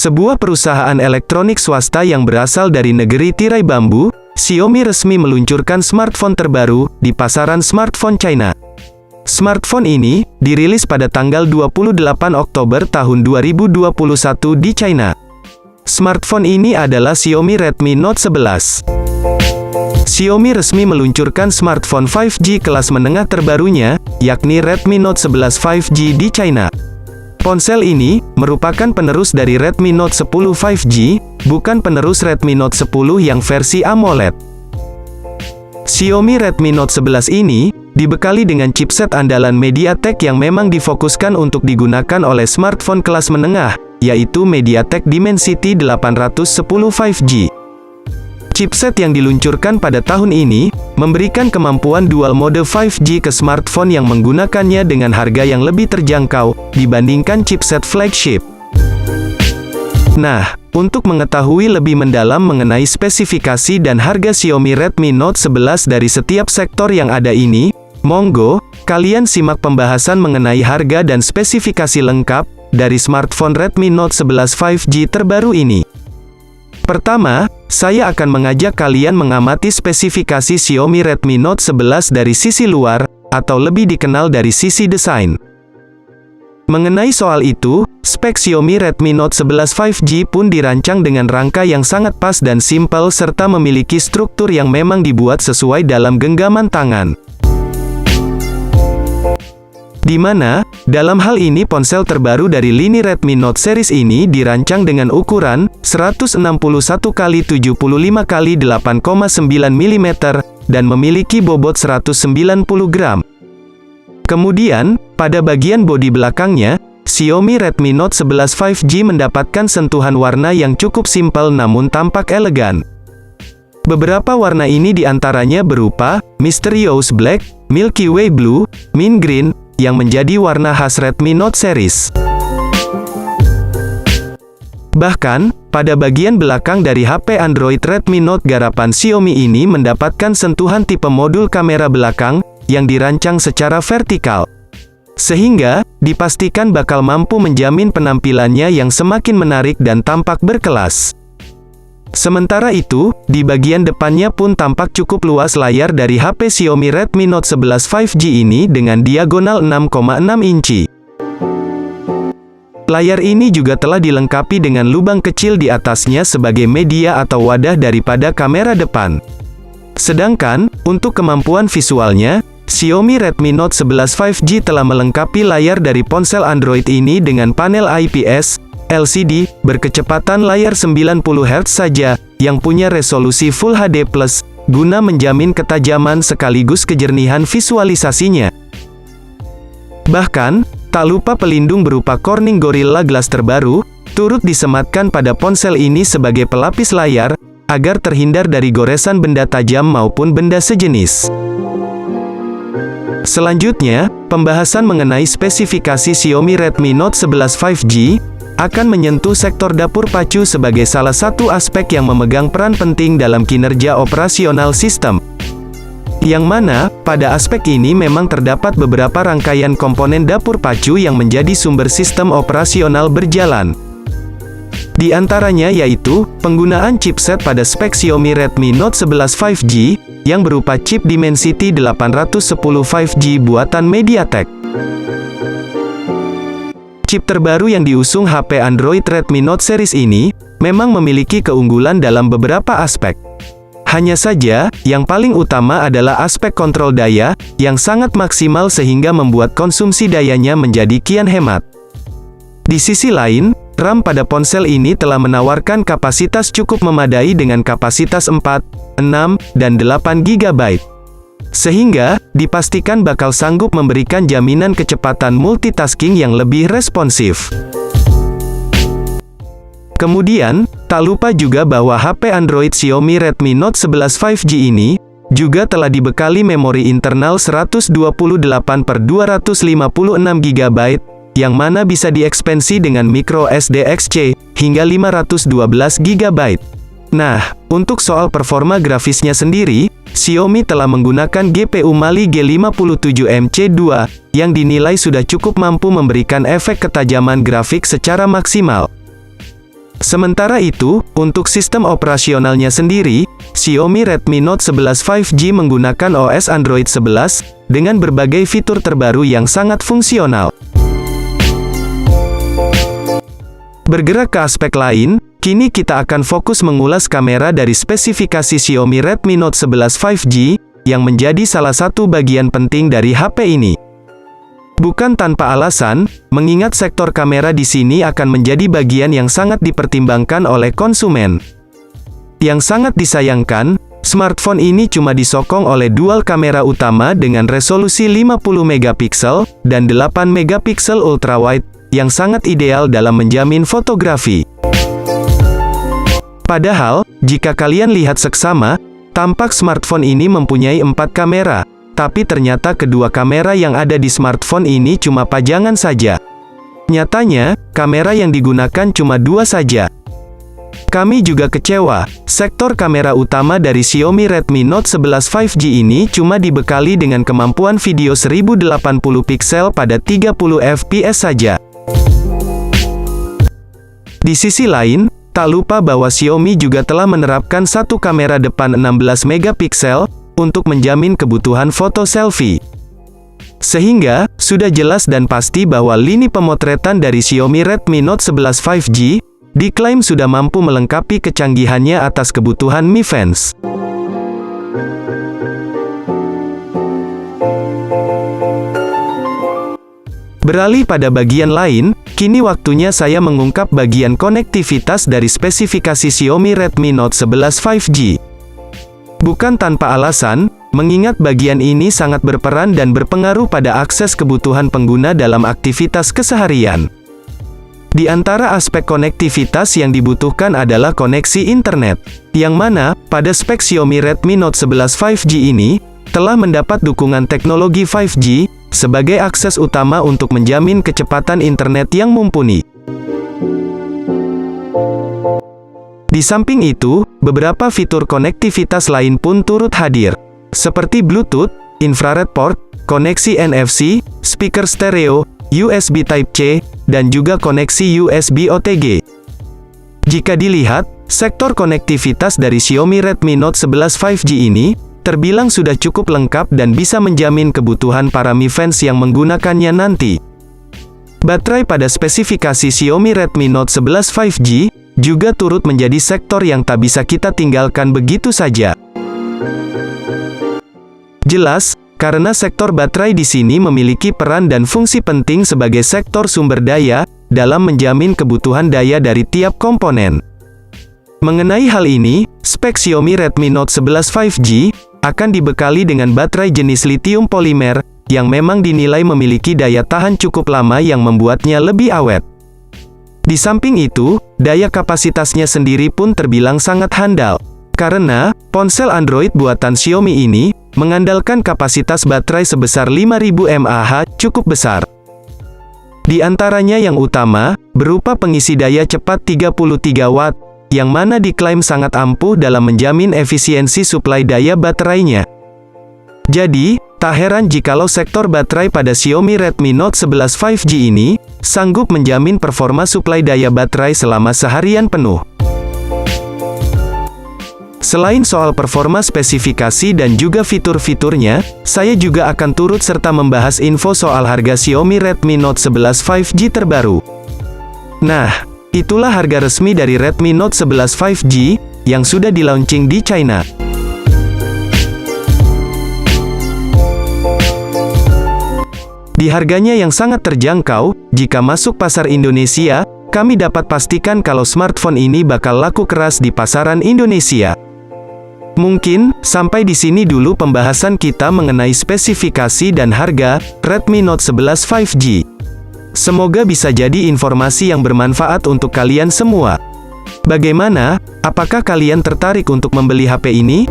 Sebuah perusahaan elektronik swasta yang berasal dari negeri tirai bambu, Xiaomi resmi meluncurkan smartphone terbaru di pasaran smartphone China. Smartphone ini dirilis pada tanggal 28 Oktober tahun 2021 di China. Smartphone ini adalah Xiaomi Redmi Note 11. Xiaomi resmi meluncurkan smartphone 5G kelas menengah terbarunya, yakni Redmi Note 11 5G di China. Ponsel ini merupakan penerus dari Redmi Note 10 5G, bukan penerus Redmi Note 10 yang versi AMOLED. Xiaomi Redmi Note 11 ini dibekali dengan chipset andalan MediaTek yang memang difokuskan untuk digunakan oleh smartphone kelas menengah, yaitu MediaTek Dimensity 810 5G. Chipset yang diluncurkan pada tahun ini memberikan kemampuan dual mode 5G ke smartphone yang menggunakannya dengan harga yang lebih terjangkau dibandingkan chipset flagship. Nah, untuk mengetahui lebih mendalam mengenai spesifikasi dan harga Xiaomi Redmi Note 11 dari setiap sektor yang ada ini, monggo, kalian simak pembahasan mengenai harga dan spesifikasi lengkap dari smartphone Redmi Note 11 5G terbaru ini. Pertama, saya akan mengajak kalian mengamati spesifikasi Xiaomi Redmi Note 11 dari sisi luar, atau lebih dikenal dari sisi desain. Mengenai soal itu, spek Xiaomi Redmi Note 11 5G pun dirancang dengan rangka yang sangat pas dan simpel serta memiliki struktur yang memang dibuat sesuai dalam genggaman tangan. Di mana, dalam hal ini ponsel terbaru dari lini Redmi Note series ini dirancang dengan ukuran 161x75x8,9 mm dan memiliki bobot 190 gram. Kemudian, pada bagian bodi belakangnya, Xiaomi Redmi Note 11 5G mendapatkan sentuhan warna yang cukup simpel namun tampak elegan. Beberapa warna ini diantaranya berupa Mysterious Black, Milky Way Blue, Mint Green, yang menjadi warna khas Redmi Note series. Bahkan, pada bagian belakang dari HP Android Redmi Note garapan Xiaomi ini mendapatkan sentuhan tipe modul kamera belakang, yang dirancang secara vertikal. Sehingga, dipastikan bakal mampu menjamin penampilannya yang semakin menarik dan tampak berkelas. Sementara itu, di bagian depannya pun tampak cukup luas layar dari HP Xiaomi Redmi Note 11 5G ini dengan diagonal 6,6 inci. Layar ini juga telah dilengkapi dengan lubang kecil di atasnya sebagai media atau wadah daripada kamera depan. Sedangkan, untuk kemampuan visualnya, Xiaomi Redmi Note 11 5G telah melengkapi layar dari ponsel Android ini dengan panel IPS LCD, berkecepatan layar 90 Hz saja, yang punya resolusi Full HD+, guna menjamin ketajaman sekaligus kejernihan visualisasinya. Bahkan, tak lupa pelindung berupa Corning Gorilla Glass terbaru, turut disematkan pada ponsel ini sebagai pelapis layar, agar terhindar dari goresan benda tajam maupun benda sejenis. Selanjutnya, pembahasan mengenai spesifikasi Xiaomi Redmi Note 11 5G, akan menyentuh sektor dapur pacu sebagai salah satu aspek yang memegang peran penting dalam kinerja operasional sistem. Yang mana, pada aspek ini memang terdapat beberapa rangkaian komponen dapur pacu yang menjadi sumber sistem operasional berjalan. Di antaranya yaitu, penggunaan chipset pada spek Xiaomi Redmi Note 11 5G, yang berupa chip Dimensity 810 5G buatan MediaTek. Chip terbaru yang diusung HP Android Redmi Note series ini, memang memiliki keunggulan dalam beberapa aspek. Hanya saja, yang paling utama adalah aspek kontrol daya, yang sangat maksimal sehingga membuat konsumsi dayanya menjadi kian hemat. Di sisi lain, RAM pada ponsel ini telah menawarkan kapasitas cukup memadai dengan kapasitas 4, 6, dan 8 GB. Sehingga, dipastikan bakal sanggup memberikan jaminan kecepatan multitasking yang lebih responsif. Kemudian, tak lupa juga bahwa HP Android Xiaomi Redmi Note 11 5G ini, juga telah dibekali memori internal 128/256 GB, yang mana bisa diekspansi dengan micro SDXC, hingga 512 GB. Nah, untuk soal performa grafisnya sendiri, Xiaomi telah menggunakan GPU Mali G57MC2, yang dinilai sudah cukup mampu memberikan efek ketajaman grafik secara maksimal. Sementara itu, untuk sistem operasionalnya sendiri, Xiaomi Redmi Note 11 5G menggunakan OS Android 11, dengan berbagai fitur terbaru yang sangat fungsional. Bergerak ke aspek lain, kini kita akan fokus mengulas kamera dari spesifikasi Xiaomi Redmi Note 11 5G, yang menjadi salah satu bagian penting dari HP ini. Bukan tanpa alasan, mengingat sektor kamera di sini akan menjadi bagian yang sangat dipertimbangkan oleh konsumen. Yang sangat disayangkan, smartphone ini cuma disokong oleh dual kamera utama dengan resolusi 50 megapiksel dan 8 megapiksel ultrawide, yang sangat ideal dalam menjamin fotografi. Padahal, jika kalian lihat seksama, tampak smartphone ini mempunyai 4 kamera. Tapi ternyata kedua kamera yang ada di smartphone ini cuma pajangan saja. Nyatanya, kamera yang digunakan cuma 2 saja. Kami juga kecewa, sektor kamera utama dari Xiaomi Redmi Note 11 5G ini cuma dibekali dengan kemampuan video 1080 piksel pada 30 fps saja. Di sisi lain, tak lupa bahwa Xiaomi juga telah menerapkan satu kamera depan 16 megapiksel, untuk menjamin kebutuhan foto selfie. Sehingga, sudah jelas dan pasti bahwa lini pemotretan dari Xiaomi Redmi Note 11 5G, diklaim sudah mampu melengkapi kecanggihannya atas kebutuhan Mi Fans. Beralih pada bagian lain, kini waktunya saya mengungkap bagian konektivitas dari spesifikasi Xiaomi Redmi Note 11 5G. Bukan tanpa alasan, mengingat bagian ini sangat berperan dan berpengaruh pada akses kebutuhan pengguna dalam aktivitas keseharian. Di antara aspek konektivitas yang dibutuhkan adalah koneksi internet, yang mana, pada spek Xiaomi Redmi Note 11 5G ini, telah mendapat dukungan teknologi 5G, sebagai akses utama untuk menjamin kecepatan internet yang mumpuni. Di samping itu, beberapa fitur konektivitas lain pun turut hadir, seperti Bluetooth, infrared port, koneksi NFC, speaker stereo, USB Type-C, dan juga koneksi USB OTG. Jika dilihat, sektor konektivitas dari Xiaomi Redmi Note 11 5G ini, terbilang sudah cukup lengkap dan bisa menjamin kebutuhan para Mi Fans yang menggunakannya nanti. Baterai pada spesifikasi Xiaomi Redmi Note 11 5G, juga turut menjadi sektor yang tak bisa kita tinggalkan begitu saja. Jelas, karena sektor baterai di sini memiliki peran dan fungsi penting sebagai sektor sumber daya, dalam menjamin kebutuhan daya dari tiap komponen. Mengenai hal ini, spek Xiaomi Redmi Note 11 5G, akan dibekali dengan baterai jenis lithium polimer, yang memang dinilai memiliki daya tahan cukup lama yang membuatnya lebih awet. Di samping itu, daya kapasitasnya sendiri pun terbilang sangat handal. Karena, ponsel Android buatan Xiaomi ini, mengandalkan kapasitas baterai sebesar 5000 mAh, cukup besar. Di antaranya yang utama, berupa pengisi daya cepat 33 Watt, yang mana diklaim sangat ampuh dalam menjamin efisiensi suplai daya baterainya. Jadi, tak heran jikalau sektor baterai pada Xiaomi Redmi Note 11 5G ini, sanggup menjamin performa suplai daya baterai selama seharian penuh. Selain soal performa spesifikasi dan juga fitur-fiturnya, saya juga akan turut serta membahas info soal harga Xiaomi Redmi Note 11 5G terbaru. Nah, itulah harga resmi dari Redmi Note 11 5G, yang sudah di-launching di China. Di harganya yang sangat terjangkau, jika masuk pasar Indonesia, kami dapat pastikan kalau smartphone ini bakal laku keras di pasaran Indonesia. Mungkin, sampai di sini dulu pembahasan kita mengenai spesifikasi dan harga Redmi Note 11 5G. Semoga bisa jadi informasi yang bermanfaat untuk kalian semua. Bagaimana? Apakah kalian tertarik untuk membeli HP ini?